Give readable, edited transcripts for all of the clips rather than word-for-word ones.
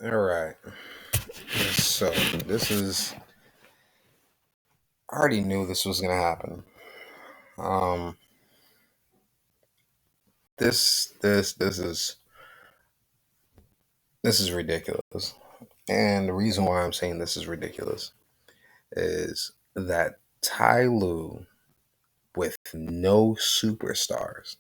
All right. So this is. I already knew this was gonna happen. Um, this is ridiculous, and the reason why I'm saying this is ridiculous is that Ty Lue, with no superstars,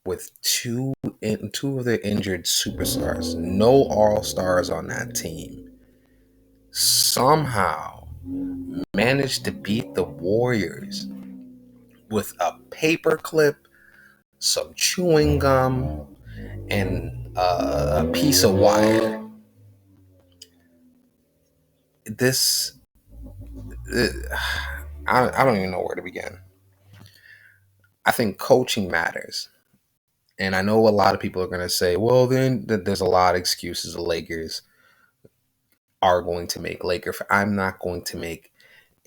with two of the injured superstars, no all stars on that team, somehow managed to beat the Warriors with a paperclip, some chewing gum, and a piece of wire. This, uh, I don't even know where to begin. I think coaching matters. And I know a lot of people are going to say, well, then there's a lot of excuses the Lakers are going to make. I'm not going to make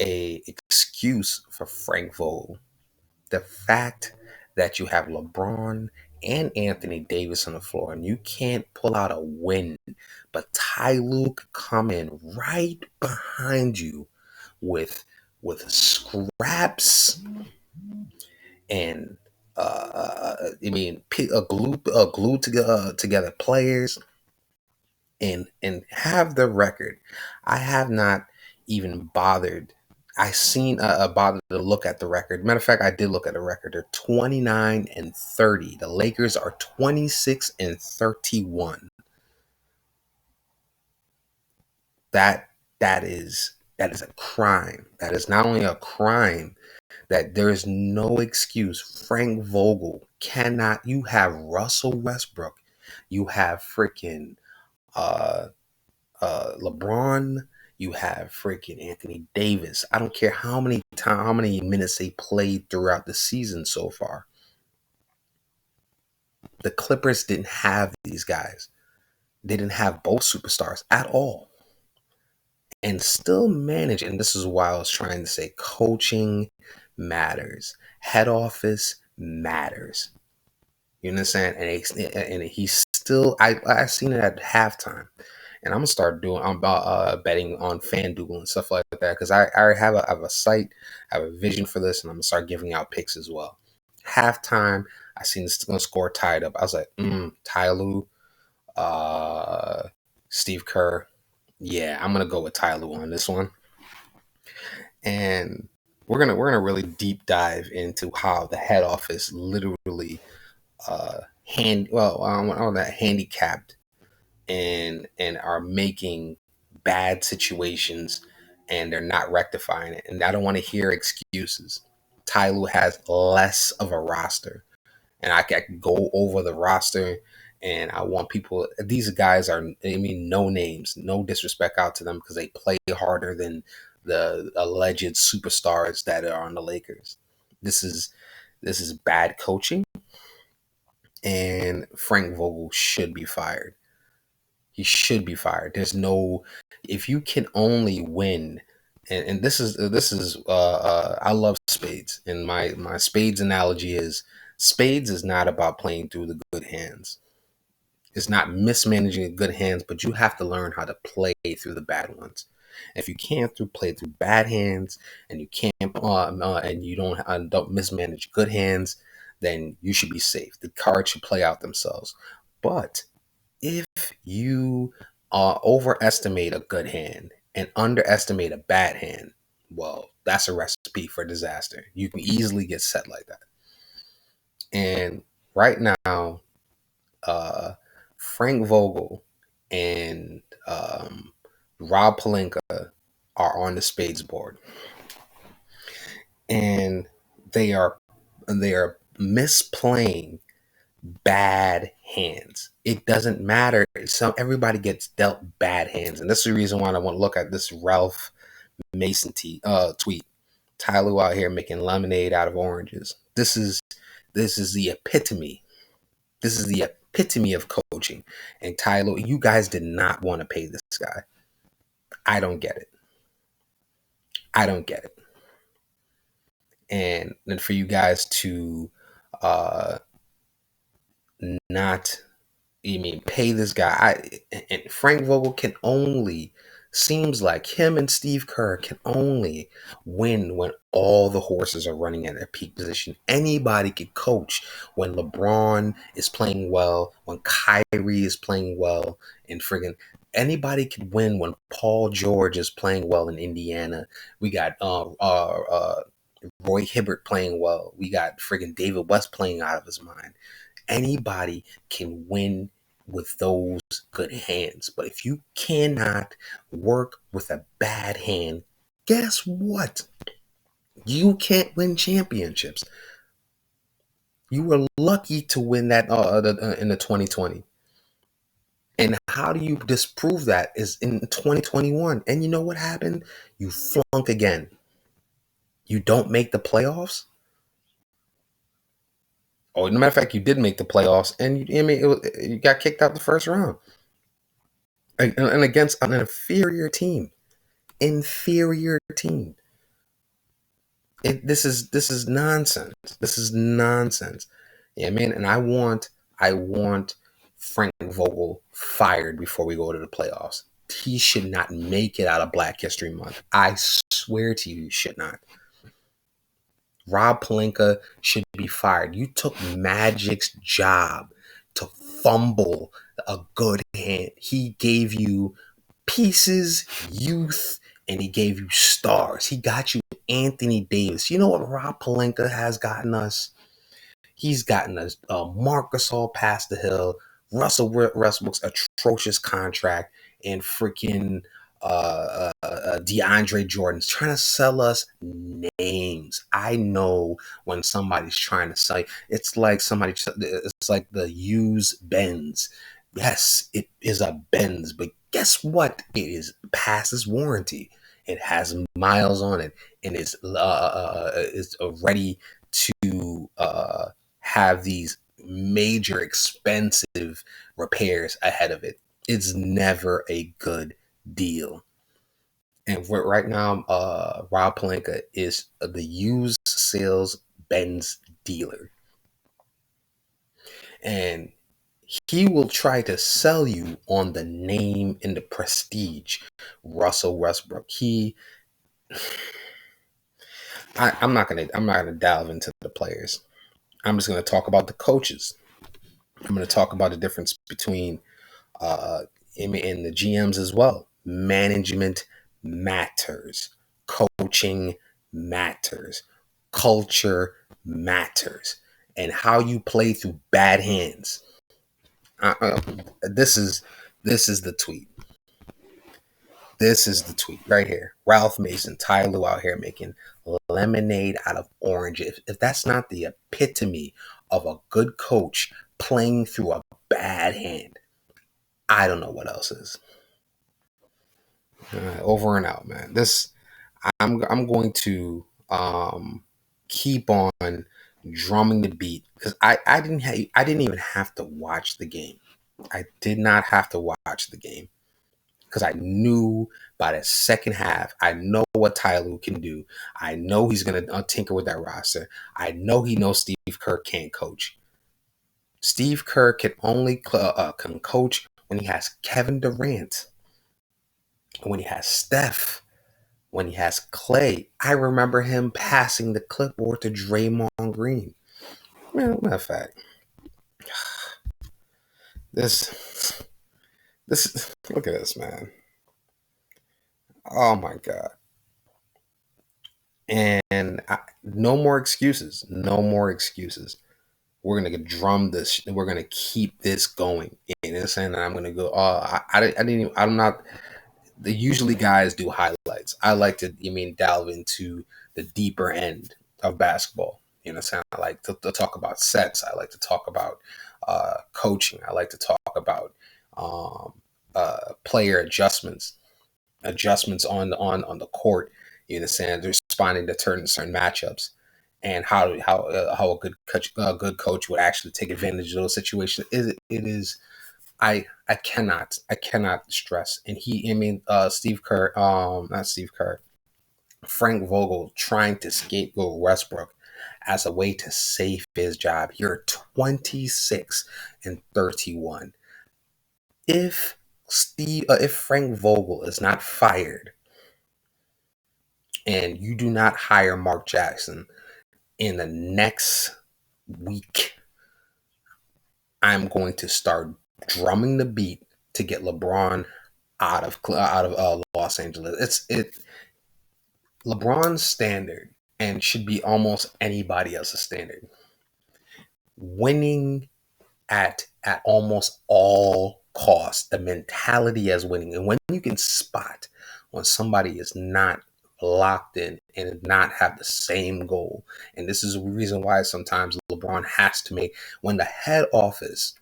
a excuse for Frank Vogel. The fact that you have LeBron and Anthony Davis on the floor and you can't pull out a win, but Ty Lue could come in right behind you with scraps and glue together players and have the record. I have not even bothered. I seen bothered to look at the record. Matter of fact, I did look at the record. They're 29-30. The Lakers are 26-31. That that is a crime. That is not only a crime, that there is no excuse. Frank Vogel cannot. You have Russell Westbrook. You have freaking uh LeBron. You have freaking Anthony Davis. I don't care how many minutes they played throughout the season so far. The Clippers didn't have these guys. They didn't have both superstars at all. And still manage. And this is why I was trying to say coaching matters. Head office matters. You understand? And he's still. I seen it at halftime, and I'm gonna start doing. I'm about betting on FanDuel and stuff like that because I already have a site, I have a vision for this, and I'm gonna start giving out picks as well. Halftime, I seen this gonna score tied up. I was like, Ty Lue, uh, Steve Kerr. Yeah, I'm gonna go with Ty Lue on this one, and we're gonna really deep dive into how the head office literally on that handicapped and are making bad situations and they're not rectifying it. And I don't want to hear excuses. Ty Lue has less of a roster, and I can go over the roster. And I want people. These guys are, I mean, no names, no disrespect out to them because they play harder than the alleged superstars that are on the Lakers. This is this is bad coaching, and Frank Vogel should be fired. He should be fired. There's no, if you can only win, and I love spades, and my spades analogy is spades is not about playing through the good hands. It's not mismanaging the good hands, but you have to learn how to play through the bad ones. If you can't play through bad hands, and you can't and you don't mismanage good hands, then you should be safe. The cards should play out themselves. But if you overestimate a good hand and underestimate a bad hand, well, that's a recipe for disaster. You can easily get set like that. And right now, uh, Frank Vogel and Rob Palenka are on the spades board, and they are they are misplaying bad hands. It doesn't matter. Everybody gets dealt bad hands, and this is the reason why I want to look at this Ralph Mason tweet. Ty Lue out here making lemonade out of oranges. This is the epitome. This is the epitome of coaching. And Ty Lue, you guys did not want to pay this guy. I don't get it. I don't get it. And then for you guys to uh, not You mean pay this guy? And Frank Vogel can only, seems like him and Steve Kerr can only win when all the horses are running at their peak position. Anybody can coach when LeBron is playing well, when Kyrie is playing well, and friggin' anybody can win when Paul George is playing well in Indiana. We got Roy Hibbert playing well. We got friggin' David West playing out of his mind. Anybody can win with those good hands. But if you cannot work with a bad hand, guess what? You can't win championships. You were lucky to win that in the 2020. And how do you disprove that is in 2021. And you know what happened? You flunk again. You don't make the playoffs. Oh, as a matter of fact, you did make the playoffs, and you got kicked out the first round, and against an inferior team. Inferior team. This is nonsense. This is nonsense. Yeah, man. And I want Frank Vogel fired before we go to the playoffs. He should not make it out of Black History Month. I swear to you, he should not. Rob Pelinka should be fired. You took Magic's job to fumble a good hand. He gave you pieces, youth, and he gave you stars. He got you Anthony Davis. You know what Rob Pelinka has gotten us? He's gotten us Marc Gasol past the hill, Russell Westbrook's atrocious contract, and freaking DeAndre Jordan's trying to sell us names. I know when somebody's trying to sell you, it's like it's like the used Benz. Yes, it is a Benz, but guess what? It is past its warranty. It has miles on it, and it's ready to have these major expensive repairs ahead of it. It's never a good deal. And right now, Rob Pelinka is the used sales Benz dealer. And he will try to sell you on the name and the prestige. Russell Westbrook. I'm not gonna delve into the players. I'm just gonna talk about the coaches. I'm gonna talk about the difference between him and the GMs as well. Management matters. Coaching matters. Culture matters. And how you play through bad hands. This is the tweet. This is the tweet right here. Ralph Mason, Ty Lue out here making lemonade out of orange. If that's not the epitome of a good coach playing through a bad hand, I don't know what else is. Over and out, man. I'm going to keep on drumming the beat because I didn't even have to watch the game. I did not have to watch the game because I knew by the second half, I know what Ty Lue can do. I know he's going to tinker with that roster. I know he knows Steve Kerr can't coach. Steve Kerr can only can coach when he has Kevin Durant, when he has Steph, when he has Clay. I remember him passing the clipboard to Draymond Green. Matter of fact, this look at this, man. Oh my God. And no more excuses. No more excuses. We're gonna drum this. We're gonna keep this going. And it's saying that I'm gonna go. I didn't. Even, I'm not. Usually guys do highlights. I like to. Delve into the deeper end of basketball. I like to talk about sets. I like to talk about coaching. I like to talk about player adjustments on the court. Responding to certain matchups, and how a good coach would actually take advantage of those situations. It is I cannot stress. And Steve Kerr, not Steve Kerr, Frank Vogel trying to scapegoat Westbrook as a way to save his job. You're 26 and 31. if Frank Vogel is not fired and you do not hire Mark Jackson in the next week, I'm going to start drumming the beat to get LeBron out of Los Angeles. LeBron's standard, and should be almost anybody else's standard. Winning at almost all costs, the mentality as winning. And when you can spot when somebody is not locked in and not have the same goal, and this is the reason why sometimes LeBron has to make, when the head office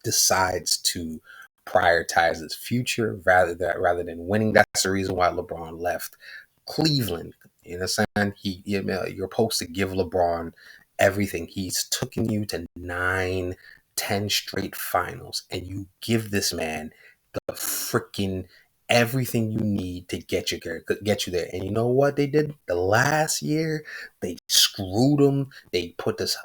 decides to prioritize his future rather than winning. That's the reason why LeBron left Cleveland. You understand? You're supposed to give LeBron everything. He's taken you to 9, 10 straight finals, and you give this man the freaking everything you need to get you there. And you know what they did? The last year, they screwed him. They put this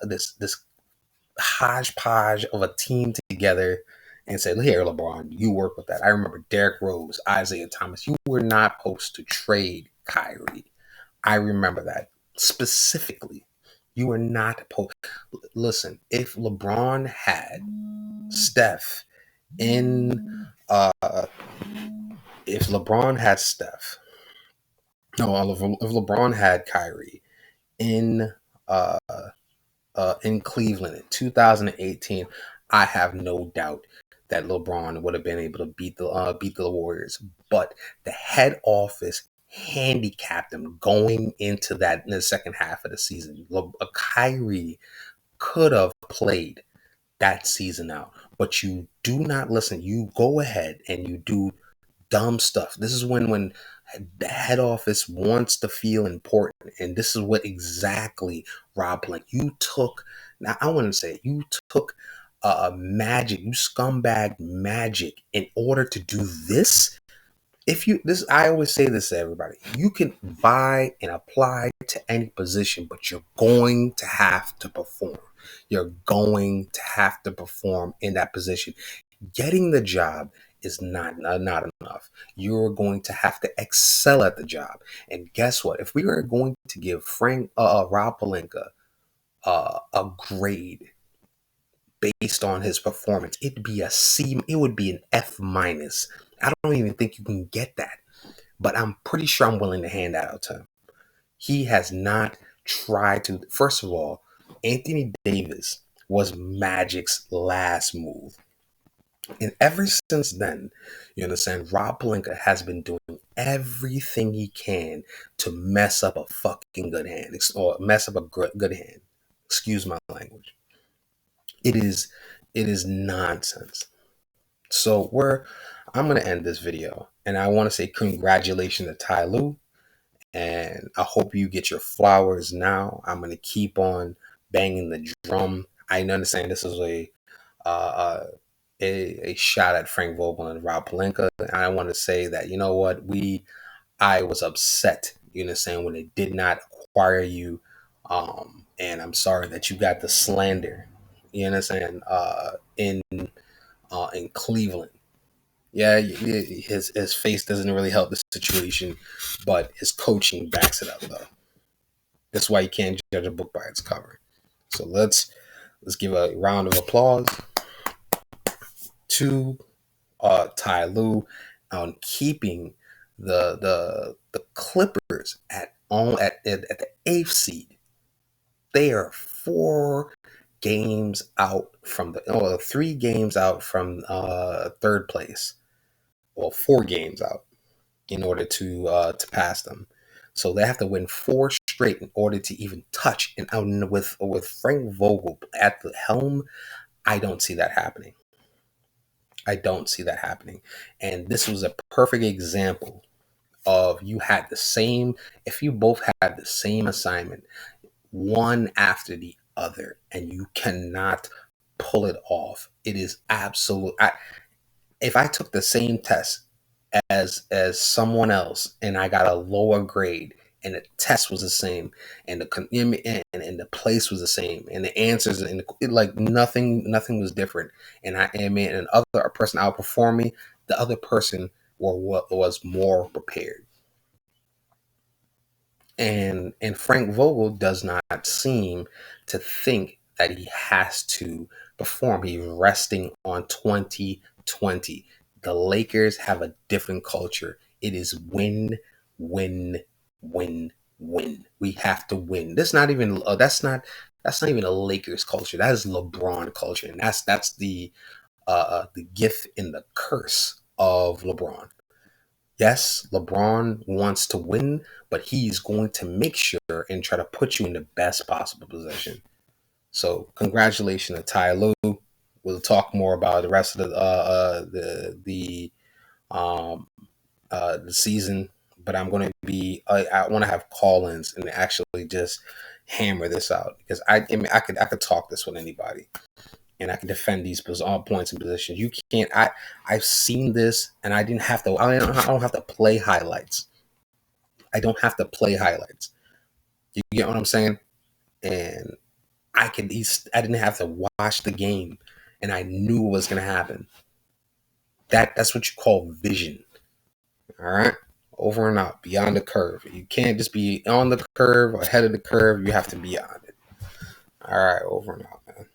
hodgepodge of a team together and said, here, LeBron, you work with that. I remember Derrick Rose, Isaiah Thomas. You were not supposed to trade Kyrie. I remember that specifically. You were not supposed. Listen, if LeBron had Steph in, if LeBron had Steph, no, if LeBron had Kyrie in, in Cleveland in 2018, I have no doubt that LeBron would have been able to beat the Warriors. But the head office handicapped them going into that in the second half of the season. Kyrie could have played that season out, but you do not listen. You go ahead and you do dumb stuff. This is when the head office wants to feel important, and this is what exactly Rob Blank. You took, now I want to say, you took Magic, you scumbag Magic, in order to do this. I always say this to everybody: you can buy and apply to any position, but you're going to have to perform. You're going to have to perform in that position. Getting the job is not enough. You're going to have to excel at the job. And guess what? If we are going to give Rob Pelinka a grade based on his performance, it'd be a C. It would be an F minus. I don't even think you can get that, but I'm pretty sure I'm willing to hand that out to him. He has not tried to. First of all, Anthony Davis was Magic's last move. And ever since then, you understand, Rob Pelinka has been doing everything he can to mess up a fucking good hand, or mess up a good hand. Excuse my language. It is nonsense. So I'm gonna end this video, and I want to say congratulations to Ty Lue, and I hope you get your flowers now. I'm gonna keep on banging the drum. I understand this is uh, a shot at Frank Vogel and Rob Pelinka. And I want to say that, you know what, I was upset, you understand, when they did not acquire you, and I'm sorry that you got the slander, you understand, in Cleveland. Yeah, his face doesn't really help the situation, but his coaching backs it up though. That's why you can't judge a book by its cover. So let's give a round of applause to Ty Lue on keeping the Clippers at the 8th seed. They are 4 games out from 3 games out from third place. Well, 4 games out in order to pass them. So they have to win 4 straight in order to even touch. And with Frank Vogel at the helm, I don't see that happening. I don't see that happening. And this was a perfect example of if you both had the same assignment, one after the other, and you cannot pull it off. It is absolute. If I took the same test as someone else and I got a lower grade, and the test was the same, and and the place was the same, and the answers and like nothing was different. And and other a person outperformed me, the other person was more prepared. And Frank Vogel does not seem to think that he has to perform. He's resting on 2020. The Lakers have a different culture. It is win, win, win, win. We have to win. That's not even a Lakers culture. That is LeBron culture, and that's the gift and the curse of LeBron. Yes, LeBron wants to win, but he's going to make sure and try to put you in the best possible position. So, congratulations to Ty Lue. We'll talk more about the rest of um, the season, but I'm going to I want to have call-ins and actually just hammer this out because I mean I could talk this with anybody and I can defend these all points and positions. You can't. I've seen this, and I didn't have to. I don't have to play highlights. I don't have to play highlights. You get what I'm saying? And I didn't have to watch the game, and I knew what was going to happen. That's what you call vision. All right. Over and out, beyond the curve. You can't just be on the curve or ahead of the curve. You have to be on it. All right, over and out, man.